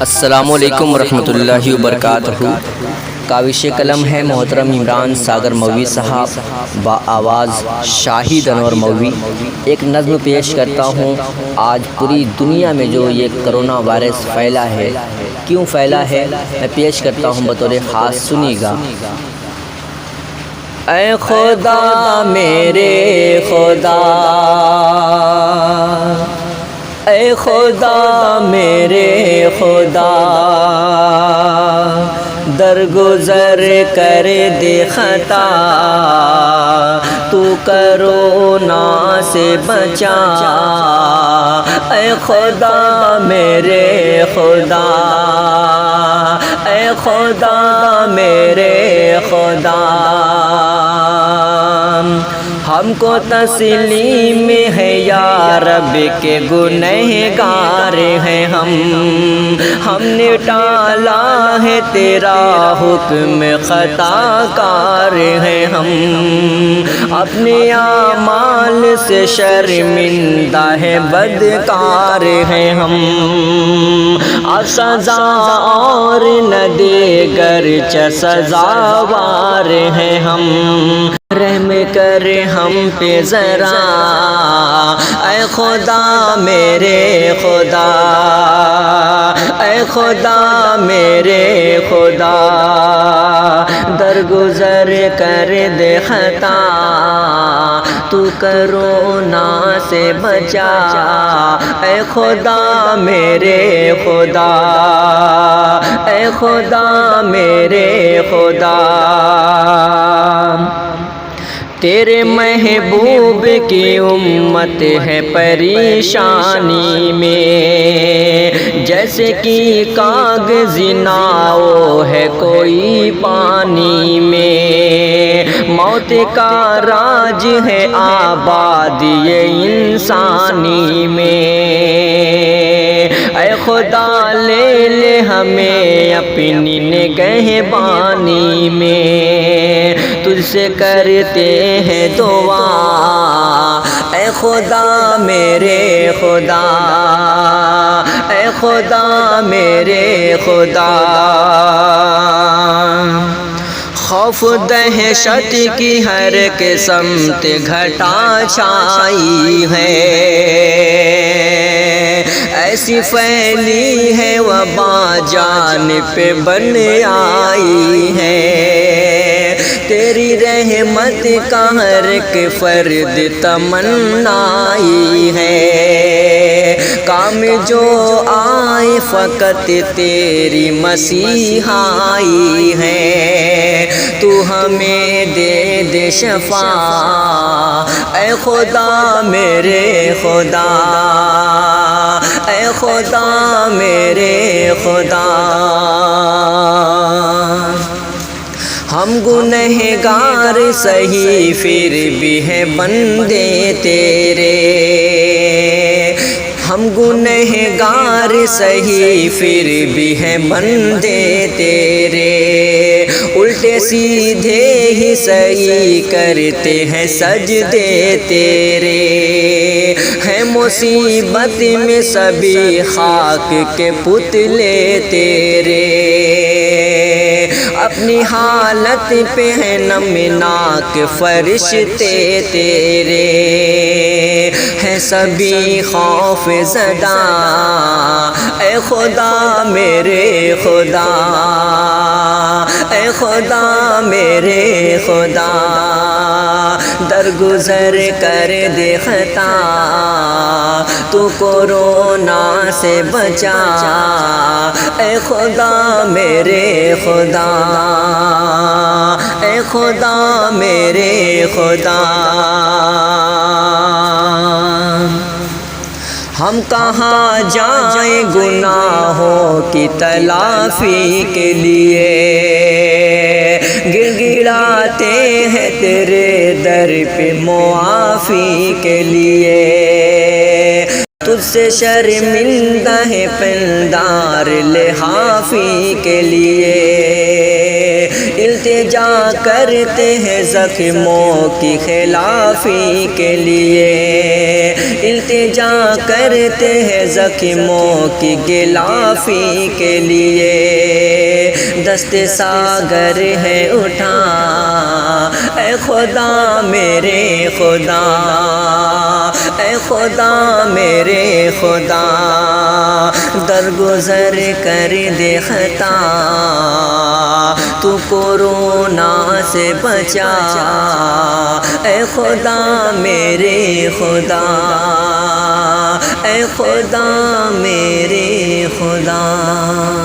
السلام علیکم ورحمۃ اللہ وبرکاتہ۔ کاوش قلم ہے محترم عمران ساگر مولوی صاحب با آواز شاہد انور مولوی۔ ایک نظم پیش کرتا ہوں۔ آج پوری دنیا میں جو یہ کرونا وائرس پھیلا ہے، کیوں پھیلا ہے، میں پیش کرتا ہوں بطور خاص، سنیے گا۔ اے خدا میرے خدا، اے خدا میرے خدا، درگزر کر دے خطا، تو کرونا سے بچا۔ اے خدا میرے خدا، اے خدا میرے خدا، ہم کو تسلیم ہے یا رب کے گنہگار ہیں ہم نے ٹالا ہے تیرا حکم، خطا کار ہیں ہم، اپنے اعمال سے شرمندہ ہے، بدکار ہیں ہم، اب سزا اور نہ دے گرچہ سزاوار ہیں ہم، رحم کر ہم پہ ذرا، اے خدا میرے خدا، اے خدا میرے خدا، درگزر کر دے خطا، تو کرونا سے بچا۔ اے خدا میرے خدا، اے خدا میرے خدا، تیرے محبوب کی امت ہے پریشانی میں، جیسے کہ کاغذ ناؤ ہے کوئی پانی میں، موت کا راج ہے آباد یہ انسانی میں، اے خدا لے لے ہمیں اپنی نگہبانی میں، تجھ سے کرتے ہیں دعا، اے خدا میرے خدا، اے خدا میرے خدا، خوف دہشت کی ہر قسمت گھٹا چھائی ہے، ایسی پھیلی ہے وبا جان پہ بن آئی ہے، تیری رحمت کا ہر ایک فرد تمنائی ہے، کام جو آئے فقط تیری مسیحائی ہے، تو ہمیں دے دے شفا، اے خدا میرے خدا، اے خدا میرے خدا، ہم گنہگار سہی پھر بھی ہیں بندے تیرے، ہم گنہگار سہی پھر بھی ہیں بندے تیرے، الٹے سیدھے ہی صحیح کرتے ہیں سجدے تیرے، ہے مصیبت میں سبھی خاک کے پتلے تیرے، اپنی حالت پہ ہے نمناک فرشتے تیرے، ہے سبھی خوف زدہ، اے خدا میرے خدا، اے خدا میرے خدا، درگزر کر دے خطا، تو کورونا سے بچا، اے خدا میرے خدا، اے خدا میرے خدا، ہم کہاں جائیں گناہوں کی تلافی کے لیے، گر گڑاتے ہیں تیرے در پہ معافی کے لیے، تجھ سے شرمندہ ہے پندار لحافی کے لیے، التجا کرتے ہیں زخموں کی خلافی کے لیے، التجا کرتے ہیں زخموں کی غلافی کے لیے، دست ساگر ہے اٹھا اے خدا میرے خدا، اے خدا میرے خدا، درگزر کر دے خطا، تو کورونا سے بچا، اے خدا میرے خدا، اے خدا میرے خدا۔